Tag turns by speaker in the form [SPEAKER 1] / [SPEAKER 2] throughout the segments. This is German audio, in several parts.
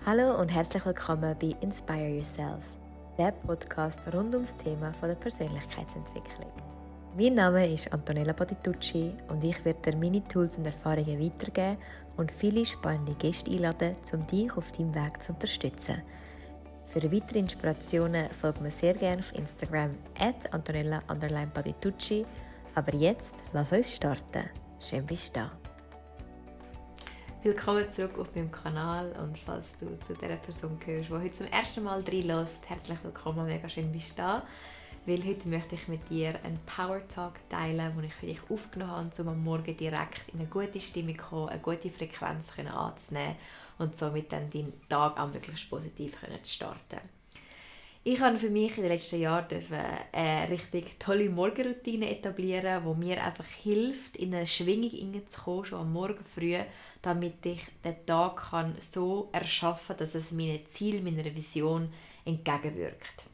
[SPEAKER 1] Hallo und herzlich willkommen bei Inspire Yourself, der Podcast rund ums Thema der Persönlichkeitsentwicklung. Mein Name ist Antonella Patitucci und ich werde dir meine Tools und Erfahrungen weitergeben und viele spannende Gäste einladen, um dich auf deinem Weg zu unterstützen. Für weitere Inspirationen folgt mir sehr gerne auf Instagram @Antonella_Patitucci. Aber jetzt, lass uns starten. Schön bist du da. Willkommen zurück auf meinem Kanal und falls du zu dieser Person gehörst, die heute zum ersten Mal reinlässt, herzlich willkommen, mega schön bist du da. Weil heute möchte ich mit dir einen Power Talk teilen, den ich für dich aufgenommen habe, um am Morgen direkt in eine gute Stimmung zu kommen, eine gute Frequenz anzunehmen und somit dann deinen Tag auch möglichst positiv zu starten. Ich habe für mich in den letzten Jahren eine richtig tolle Morgenroutine etablieren, die mir einfach hilft, in eine Schwingung hineinzukommen, schon am Morgen früh, damit ich den Tag so erschaffen kann, dass es meinen Ziel, meiner Vision entgegenwirkt.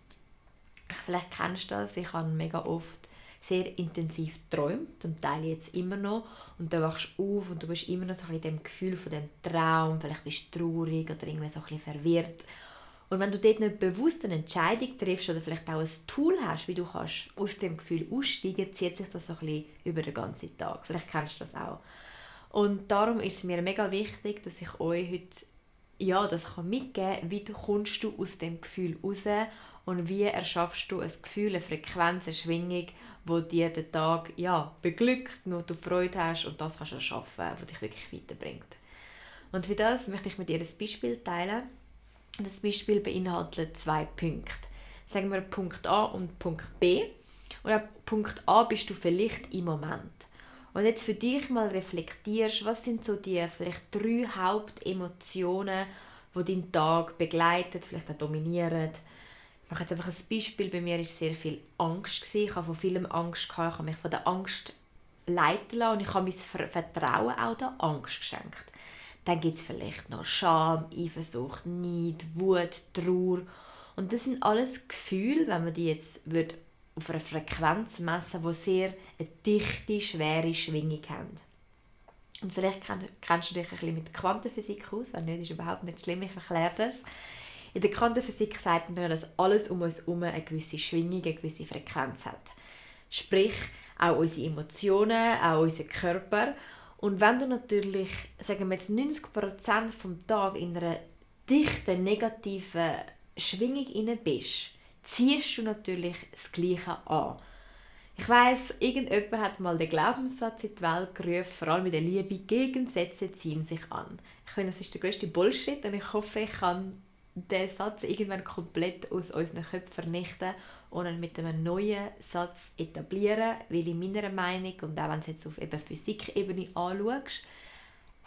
[SPEAKER 1] Vielleicht kennst du das, ich habe mega oft sehr intensiv geträumt, zum Teil jetzt immer noch, und dann wachst du auf und du bist immer noch so in dem Gefühl von dem Traum, vielleicht bist du traurig oder irgendwie so ein bisschen verwirrt. Und wenn du dort nicht bewusst eine Entscheidung triffst oder vielleicht auch ein Tool hast, wie du kannst aus dem Gefühl aussteigen kannst, zieht sich das so ein bisschen über den ganzen Tag. Vielleicht kennst du das auch. Und darum ist es mir mega wichtig, dass ich euch heute das mitgeben kann, wie kommst du aus dem Gefühl raus und wie erschaffst du ein Gefühl, eine Frequenz, eine Schwingung, wo dir den Tag beglückt, wo du Freude hast und das kannst du erschaffen, was dich wirklich weiterbringt. Und für das möchte ich mit dir ein Beispiel teilen. Das Beispiel beinhaltet 2 Punkte. Sagen wir Punkt A und Punkt B. Und ab Punkt A bist du vielleicht im Moment. Und jetzt für dich mal reflektierst, was sind so die vielleicht 3 Hauptemotionen, die deinen Tag begleiten, vielleicht auch dominieren. Ich mache jetzt einfach ein Beispiel. Bei mir war sehr viel Angst. Ich habe von vielem Angst gehabt. Ich habe mich von der Angst leiten lassen und ich habe mein Vertrauen auch der Angst geschenkt. Dann gibt es vielleicht noch Scham, Eifersucht, Neid, Wut, Trauer. Und das sind alles Gefühle, wenn man die jetzt auf einer Frequenz messen würde, die sehr eine dichte, schwere Schwingung haben. Und vielleicht kennst du dich ein bisschen mit Quantenphysik aus. Wenn nicht, ist überhaupt nicht schlimm, ich erkläre das. In der Quantenphysik sagt man, dass alles um uns herum eine gewisse Schwingung, eine gewisse Frequenz hat. Sprich, auch unsere Emotionen, auch unser Körper. Und wenn du natürlich, sagen wir jetzt 90% vom Tag in einer dichten, negativen Schwingung inne bist, ziehst du natürlich das Gleiche an. Ich weiss, irgendjemand hat mal den Glaubenssatz in die Welt gerufen, vor allem in der Liebe, Gegensätze ziehen sich an. Ich finde, das ist der grösste Bullshit und ich hoffe, ich kann den Satz irgendwann komplett aus unseren Köpfen vernichten und ihn mit einem neuen Satz etablieren, weil in meiner Meinung, und auch wenn du es jetzt auf eben Physikebene anschaust,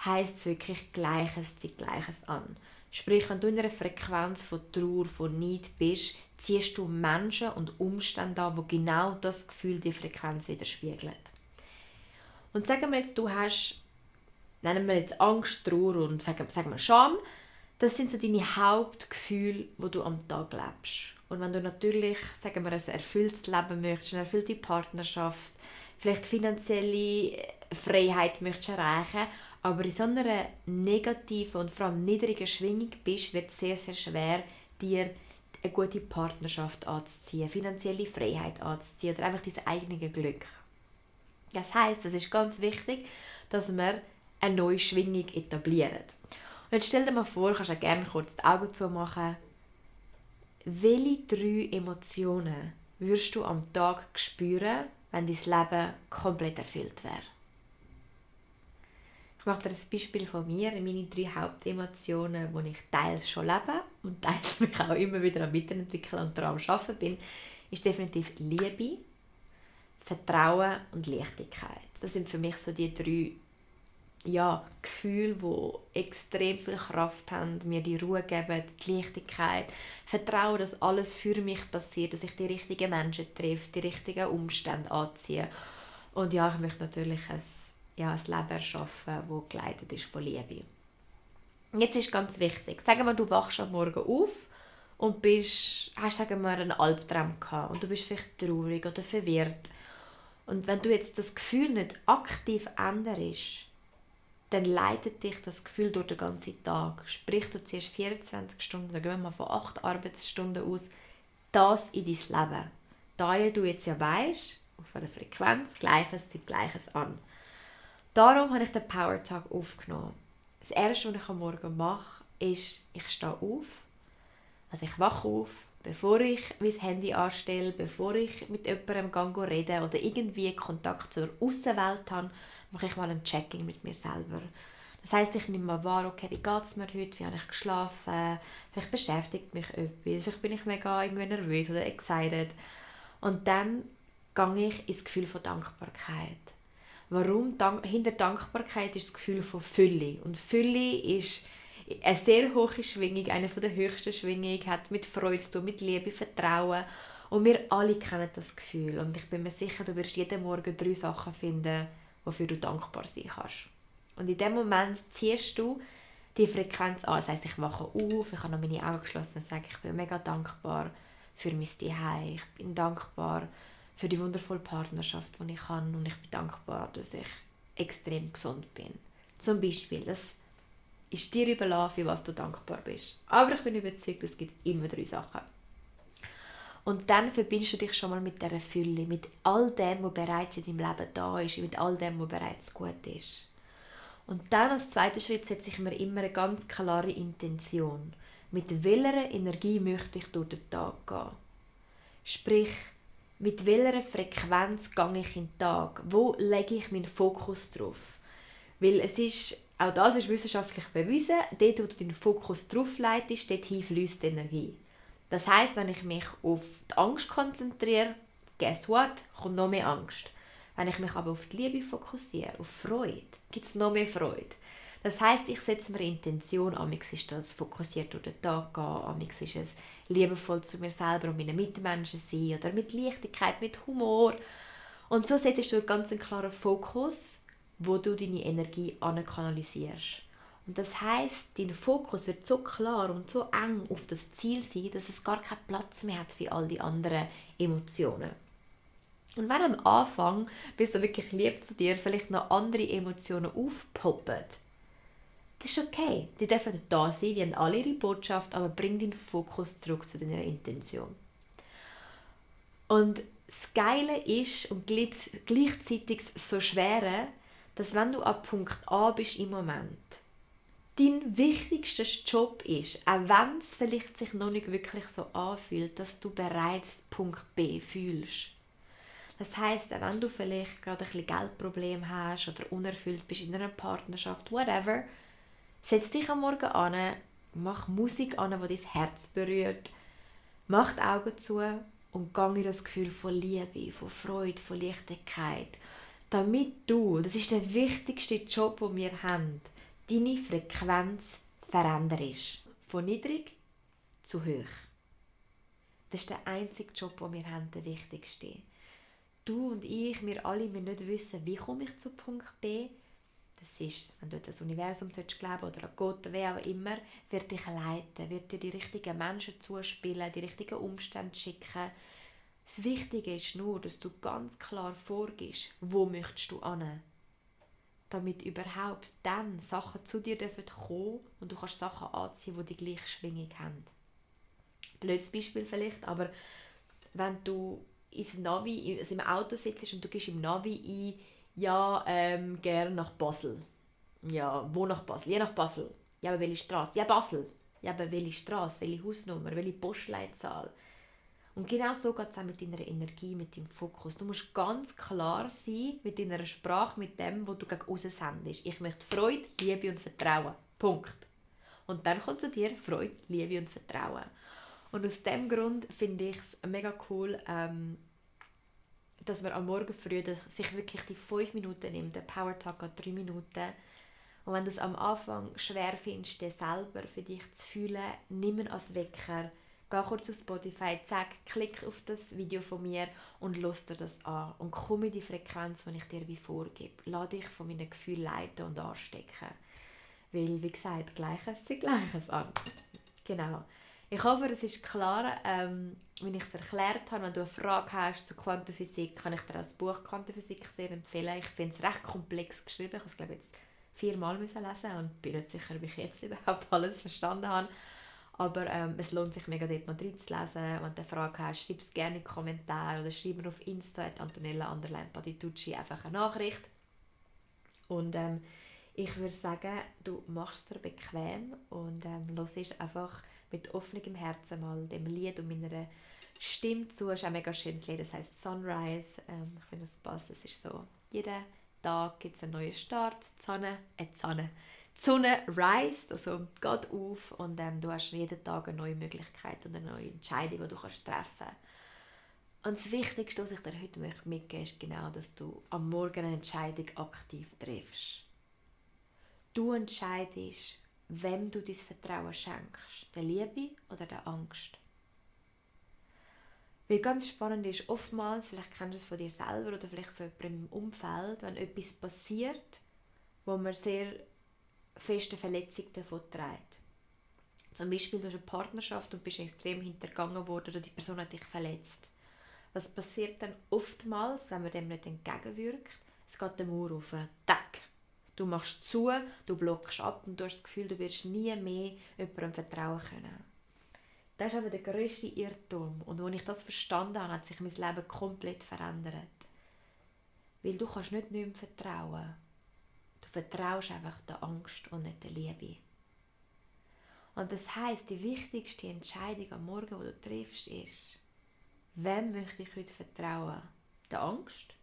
[SPEAKER 1] heisst es wirklich, Gleiches zieht Gleiches an. Sprich, wenn du in einer Frequenz von Trauer, von Neid bist, ziehst du Menschen und Umstände an, die genau das Gefühl, die Frequenz widerspiegeln. Und sagen wir jetzt, du hast, nennen wir jetzt Angst, Trauer und sagen wir Scham, das sind so deine Hauptgefühle, die du am Tag lebst. Und wenn du natürlich, sagen wir, ein erfülltes Leben möchtest, eine erfüllte Partnerschaft, vielleicht finanzielle Freiheit möchtest erreichen, aber in so einer negativen und vor allem niedrigen Schwingung bist, wird es sehr, sehr schwer, dir eine gute Partnerschaft anzuziehen, finanzielle Freiheit anzuziehen oder einfach dein eigenes Glück. Das heisst, es ist ganz wichtig, dass wir eine neue Schwingung etablieren. Und jetzt stell dir mal vor, du kannst auch gerne kurz die Augen zumachen. Welche 3 Emotionen würdest du am Tag spüren, wenn dein Leben komplett erfüllt wäre? Ich mache dir ein Beispiel von mir. Meine 3 Hauptemotionen, die ich teils schon lebe und teils mich auch immer wieder am Weiterentwickeln und daran arbeiten bin, ist definitiv Liebe, Vertrauen und Leichtigkeit. Das sind für mich so die 3 Gefühle, die extrem viel Kraft haben, mir die Ruhe geben, die Leichtigkeit, Vertrauen, dass alles für mich passiert, dass ich die richtigen Menschen treffe, die richtigen Umstände anziehe. Und ich möchte natürlich ein Leben erschaffen, das geleitet ist von Liebe. Jetzt ist ganz wichtig, sagen wir, du wachst am Morgen auf und hast sagen wir, einen Albtraum gehabt und du bist vielleicht traurig oder verwirrt. Und wenn du jetzt das Gefühl nicht aktiv änderst, dann leitet dich das Gefühl durch den ganzen Tag. Sprich, du ziehst 24 Stunden, dann gehen wir mal von 8 Arbeitsstunden aus, das in dein Leben. Da du jetzt ja weisst, auf einer Frequenz, Gleiches zieht Gleiches an. Darum habe ich den Power Talk aufgenommen. Das Erste, was ich am Morgen mache, ist, ich stehe auf. Also ich wache auf, bevor ich mein Handy anstelle, bevor ich mit jemandem rede oder irgendwie Kontakt zur Aussenwelt habe, mache ich mal ein Checking mit mir selber. Das heisst, ich nehme mal wahr, okay, wie geht es mir heute, wie habe ich geschlafen, vielleicht beschäftigt mich etwas, vielleicht bin ich mega irgendwie nervös oder excited. Und dann gehe ich ins Gefühl von Dankbarkeit. Warum? Hinter Dankbarkeit ist das Gefühl von Fülle. Und Fülle ist eine sehr hohe Schwingung, eine der höchsten Schwingungen, hat mit Freude zu tun, mit Liebe, Vertrauen. Und wir alle kennen das Gefühl. Und ich bin mir sicher, du wirst jeden Morgen 3 Sachen finden, wofür du dankbar sein kannst. Und in dem Moment ziehst du die Frequenz an. Das heisst, ich wache auf, ich habe noch meine Augen geschlossen und sage, ich bin mega dankbar für mein Zuhause. Ich bin dankbar für die wundervolle Partnerschaft, die ich habe. Und ich bin dankbar, dass ich extrem gesund bin. Zum Beispiel, das ist dir überlassen, für was du dankbar bist. Aber ich bin überzeugt, es gibt immer 3 Sachen. Und dann verbindest du dich schon mal mit dieser Fülle, mit all dem, was bereits in deinem Leben da ist, mit all dem, was bereits gut ist. Und dann als zweiter Schritt setze ich mir immer eine ganz klare Intention. Mit welcher Energie möchte ich durch den Tag gehen? Sprich, mit welcher Frequenz gehe ich in den Tag? Wo lege ich meinen Fokus drauf? Weil es ist, auch das ist wissenschaftlich bewiesen, dort, wo du deinen Fokus drauf leitest, dorthin fließt die Energie. Das heisst, wenn ich mich auf die Angst konzentriere, guess what, kommt noch mehr Angst. Wenn ich mich aber auf die Liebe fokussiere, auf Freude, gibt es noch mehr Freude. Das heisst, ich setze mir eine Intention, amix ist das fokussiert durch den Tag gehen, amix ist es liebevoll zu mir selber und meinen Mitmenschen sein oder mit Leichtigkeit, mit Humor. Und so setzt du einen ganz klaren Fokus, wo du deine Energie kanalisierst. Und das heisst, dein Fokus wird so klar und so eng auf das Ziel sein, dass es gar keinen Platz mehr hat für all die anderen Emotionen. Und wenn am Anfang, bist du wirklich lieb zu dir, vielleicht noch andere Emotionen aufpoppen, das ist okay. Die dürfen da sein, die haben alle ihre Botschaft, aber bring deinen Fokus zurück zu deiner Intention. Und das Geile ist und gleichzeitig so Schwere, dass wenn du an Punkt A bist im Moment, dein wichtigster Job ist, auch wenn es vielleicht sich noch nicht wirklich so anfühlt, dass du bereits Punkt B fühlst. Das heisst, auch wenn du vielleicht gerade ein bisschen Geldproblem hast oder unerfüllt bist in einer Partnerschaft, whatever, setz dich am Morgen an, mach Musik an, die dein Herz berührt, mach die Augen zu und geh in das Gefühl von Liebe, von Freude, von Leichtigkeit. Damit du, das ist der wichtigste Job, den wir haben, deine Frequenz veränderst. Von niedrig zu hoch. Das ist der einzige Job, den wir haben, der wichtigste. Du und ich, wir alle, wir nicht wissen, wie komme ich zu Punkt B. Das ist, wenn du das Universum glauben oder an Gott, wer auch immer, wird dich leiten, wird dir die richtigen Menschen zuspielen, die richtigen Umstände schicken. Das Wichtige ist nur, dass du ganz klar vorgibst, wo möchtest du hin, damit überhaupt dann Sachen zu dir kommen dürfen und du kannst Sachen anziehen, die die gleiche Schwingung haben. Blödes Beispiel vielleicht, aber wenn du ins Navi, also im Auto sitzt und du gehst im Navi ein, ja, gerne nach Basel. Ja, wo nach Basel? Ja, nach Basel. Ja, aber welche Straße? Ja, Basel. Ja, aber welche Straße? Welche Hausnummer? Welche Postleitzahl? Und genau so geht es auch mit deiner Energie, mit deinem Fokus. Du musst ganz klar sein mit deiner Sprache, mit dem, was du gegen aussen sendest. Ich möchte Freude, Liebe und Vertrauen. Punkt. Und dann kommt zu dir Freude, Liebe und Vertrauen. Und aus diesem Grund finde ich es mega cool, dass man am Morgen früh sich wirklich die 5 Minuten nimmt. Der Power Talk geht 3 Minuten. Und wenn du es am Anfang schwer findest, den selber für dich zu fühlen, nimm ihn als Wecker. Geh kurz auf Spotify, klick auf das Video von mir und lass dir das an. Und komm in die Frequenz, die ich dir wie vorgebe. Lass dich von meinen Gefühlen leiten und anstecken. Weil, wie gesagt, Gleiches zieht Gleiches an. Genau. Ich hoffe, es ist klar, wenn ich es erklärt habe. Wenn du eine Frage hast zu Quantenphysik, kann ich dir das Buch Quantenphysik sehr empfehlen. Ich finde es recht komplex geschrieben. Ich habe es, glaube ich, jetzt 4-mal lesen und bin nicht sicher, ob ich jetzt überhaupt alles verstanden habe. Aber es lohnt sich mega, dort mal reinzulesen. Wenn du eine Frage hast, schreib es gerne in die Kommentare oder schreib mir auf Insta @Antonella_Patitucci einfach eine Nachricht. Und ich würde sagen, du machst es dir bequem und hörst einfach mit offenem Herzen mal dem Lied und meiner Stimme zu. Es ist ein mega schönes Lied, das heisst Sunrise. Ich finde, das passt. Es ist so, jeden Tag gibt es einen neuen Start. Die Sonne reist, also geht auf und du hast jeden Tag eine neue Möglichkeit und eine neue Entscheidung, die du treffen kannst. Und das Wichtigste, was ich dir heute mitgeben möchte, ist genau, dass du am Morgen eine Entscheidung aktiv triffst. Du entscheidest, wem du dein Vertrauen schenkst, der Liebe oder der Angst. Weil ganz spannend ist, oftmals, vielleicht kennst du es von dir selber oder vielleicht von jemandem im Umfeld, wenn etwas passiert, wo man sehr feste Verletzungen davon trägt. Zum Beispiel, du hast eine Partnerschaft und bist extrem hintergangen worden oder die Person hat dich verletzt. Was passiert dann oftmals, wenn man dem nicht entgegenwirkt? Es geht der Mauer auf. Tack! Du machst zu, du blockst ab und du hast das Gefühl, du wirst nie mehr jemandem vertrauen können. Das ist aber der grösste Irrtum. Und als ich das verstanden habe, hat sich mein Leben komplett verändert. Weil du kannst nicht mehr vertrauen. Du vertraust einfach der Angst und nicht der Liebe. Und das heisst, die wichtigste Entscheidung am Morgen, die du triffst, ist, wem möchte ich heute vertrauen? Der Angst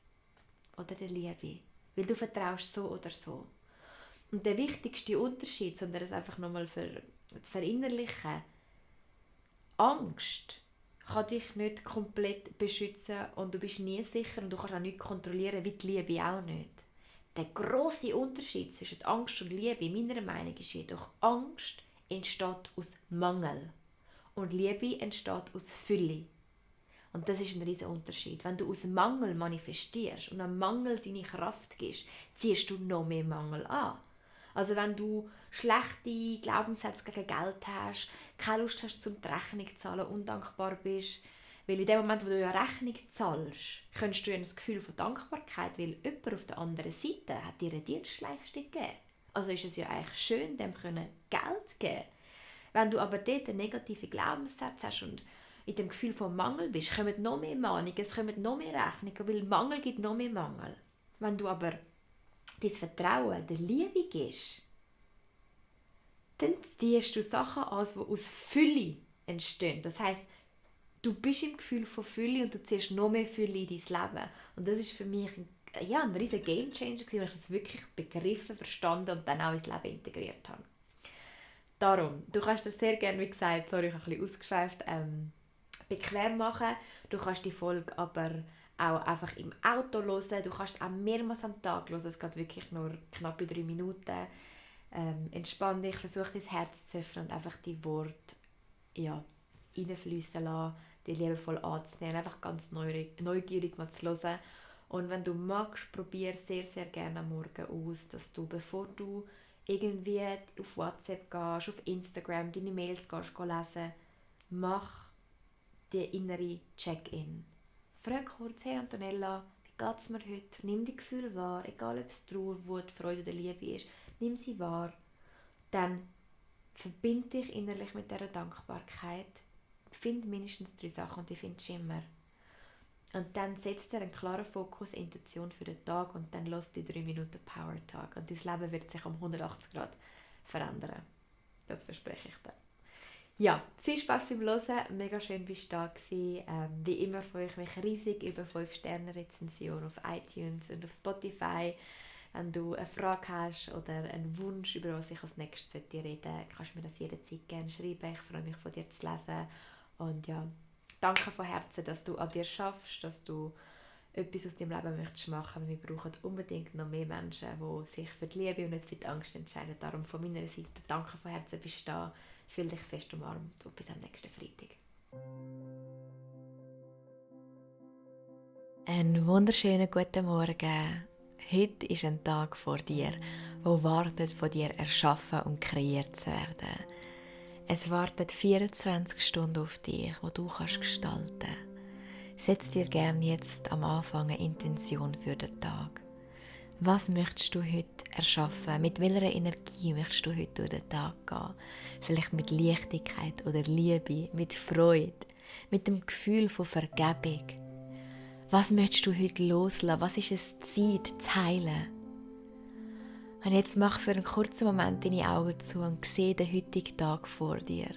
[SPEAKER 1] oder der Liebe? Weil du vertraust so oder so. Und der wichtigste Unterschied, um das einfach nochmal zu verinnerlichen, Angst kann dich nicht komplett beschützen und du bist nie sicher und du kannst auch nicht kontrollieren, wie die Liebe auch nicht. Der grosse Unterschied zwischen Angst und Liebe, meiner Meinung nach, ist jedoch, Angst entsteht aus Mangel und Liebe entsteht aus Fülle. Und das ist ein riesiger Unterschied. Wenn du aus Mangel manifestierst und am Mangel deine Kraft gibst, ziehst du noch mehr Mangel an. Also wenn du schlechte Glaubenssätze gegen Geld hast, keine Lust hast, zum die Rechnung zu zahlen, undankbar bist, weil in dem Moment, wo du eine Rechnung zahlst, kannst du ein Gefühl von Dankbarkeit, weil jemand auf der anderen Seite hat dir eine Dienstleistung gegeben. Also ist es ja eigentlich schön, dem Geld zu geben. Wenn du aber dort einen negativen Glaubenssatz hast und in dem Gefühl von Mangel bist, kommen noch mehr Mahnungen, es kommen noch mehr Rechnungen, weil Mangel gibt noch mehr Mangel. Wenn du aber dein Vertrauen der Liebe gibst, dann ziehst du Sachen an, die aus Fülle entstehen. Das heisst, du bist im Gefühl von Fülle und du ziehst noch mehr Fülle in dein Leben. Und das ist für mich ein riesiger Gamechanger, weil ich das wirklich begriffen, verstanden und dann auch ins Leben integriert habe. Darum, du kannst das sehr gerne, wie gesagt, sorry, ich habe ein bisschen ausgeschweift, bequem machen. Du kannst die Folge aber auch einfach im Auto hören. Du kannst es auch mehrmals am Tag hören. Es geht wirklich nur knapp 3 Minuten. Entspann dich, versuch dein Herz zu öffnen und einfach die Worte reinfließen lassen, die liebevoll anzunehmen, einfach ganz neugierig mal zu hören. Und wenn du magst, probier sehr, sehr gerne am Morgen aus, dass du, bevor du irgendwie auf WhatsApp gehst, auf Instagram, deine Mails gehst lesen, mach die innere Check-in. Frag kurz, hey Antonella, wie geht es mir heute? Nimm die Gefühle wahr, egal ob es Trauer, Wut, Freude oder Liebe ist. Nimm sie wahr. Dann verbind dich innerlich mit dieser Dankbarkeit. Find mindestens 3 Sachen und die findest du immer. Und dann setzt dir einen klaren Fokus, Intention für den Tag und dann lass die 3 Minuten Power Tag. Und dein Leben wird sich um 180 Grad verändern. Das verspreche ich dir. Ja, viel Spaß beim Hören. Mega schön, bist du da gewesen. Wie immer freue ich mich riesig über 5-Sterne-Rezension auf iTunes und auf Spotify. Wenn du eine Frage hast oder einen Wunsch, über was ich als nächstes reden sollte, kannst du mir das jederzeit gerne schreiben. Ich freue mich, von dir zu lesen. Und ja, danke von Herzen, dass du an dir schaffst, dass du etwas aus deinem Leben möchtest machen. Wir brauchen unbedingt noch mehr Menschen, die sich für die Liebe und nicht für die Angst entscheiden. Darum von meiner Seite, danke von Herzen, bist du da. Fühl dich fest umarmt und bis am nächsten Freitag. Einen wunderschönen guten Morgen. Heute ist ein Tag vor dir, der wartet, von dir erschaffen und kreiert zu werden. Es wartet 24 Stunden auf dich, die du gestalten kannst. Setz dir gerne jetzt am Anfang eine Intention für den Tag. Was möchtest du heute erschaffen? Mit welcher Energie möchtest du heute durch den Tag gehen? Vielleicht mit Leichtigkeit oder Liebe, mit Freude, mit dem Gefühl von Vergebung. Was möchtest du heute loslassen? Was ist es Zeit zu heilen? Und jetzt mach für einen kurzen Moment deine Augen zu und sehe den heutigen Tag vor dir.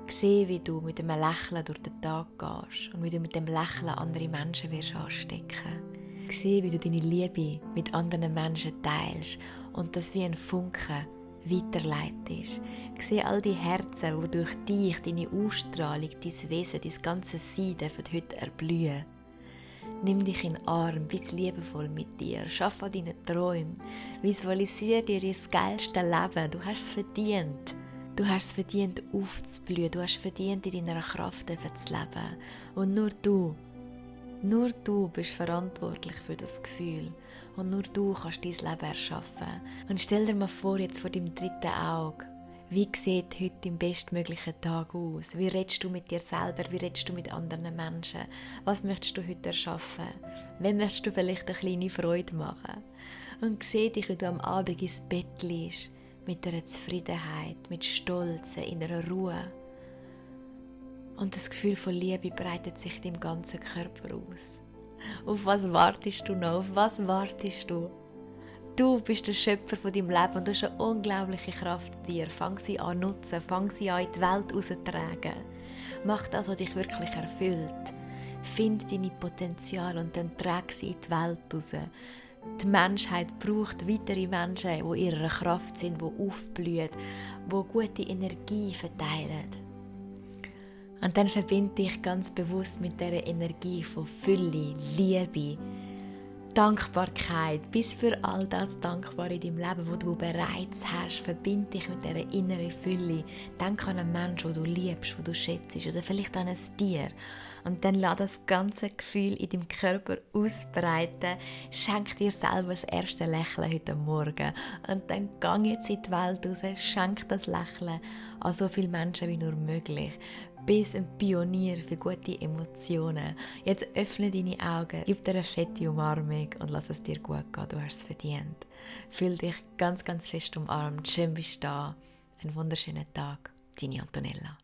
[SPEAKER 1] Sehe, wie du mit einem Lächeln durch den Tag gehst und wie du mit dem Lächeln andere Menschen wirst anstecken. Sehe, wie du deine Liebe mit anderen Menschen teilst und das wie ein Funke weiterleitest. Sehe all die Herzen, die durch dich, deine Ausstrahlung, dein Wesen, dein ganzes Sein heute erblühen. Nimm dich in den Arm, bist liebevoll mit dir, schaff an deinen Träumen, visualisiere dir das geilste Leben, du hast es verdient. Du hast es verdient, aufzublühen, du hast es verdient, in deiner Kraft zu leben. Und nur du bist verantwortlich für das Gefühl. Und nur du kannst dein Leben erschaffen. Und stell dir mal vor, jetzt vor deinem dritten Auge, wie sieht heute dein bestmöglicher Tag aus? Wie redest du mit dir selber? Wie redest du mit anderen Menschen? Was möchtest du heute erschaffen? Wem möchtest du vielleicht eine kleine Freude machen? Und sieh dich, wie du am Abend ins Bett liegst, mit einer Zufriedenheit, mit Stolz, in einer Ruhe. Und das Gefühl von Liebe breitet sich deinem ganzen Körper aus. Auf was wartest du noch? Auf was wartest du? Du bist der Schöpfer von deinem Leben und du hast eine unglaubliche Kraft in dir. Fang sie an zu nutzen, fang sie an in die Welt rauszutragen. Mach das, was dich wirklich erfüllt. Find deine Potenziale und dann trag sie in die Welt raus. Die Menschheit braucht weitere Menschen, die in ihrer Kraft sind, die aufblühen, die gute Energie verteilen. Und dann verbinde dich ganz bewusst mit dieser Energie von Fülle, Liebe, Dankbarkeit. Bist für all das dankbar in deinem Leben, was du bereits hast. Verbinde dich mit dieser inneren Fülle. Denk an einen Menschen, den du liebst, den du schätzt, oder vielleicht an ein Tier. Und dann lass das ganze Gefühl in deinem Körper ausbreiten. Schenk dir selber das erste Lächeln heute Morgen. Und dann geh jetzt in die Welt raus, schenk das Lächeln an so viele Menschen wie nur möglich. Bist ein Pionier für gute Emotionen. Jetzt öffne deine Augen, gib dir eine fette Umarmung und lass es dir gut gehen. Du hast es verdient. Fühl dich ganz, ganz fest umarmt. Schön bist du da. Einen wunderschönen Tag. Deine Antonella.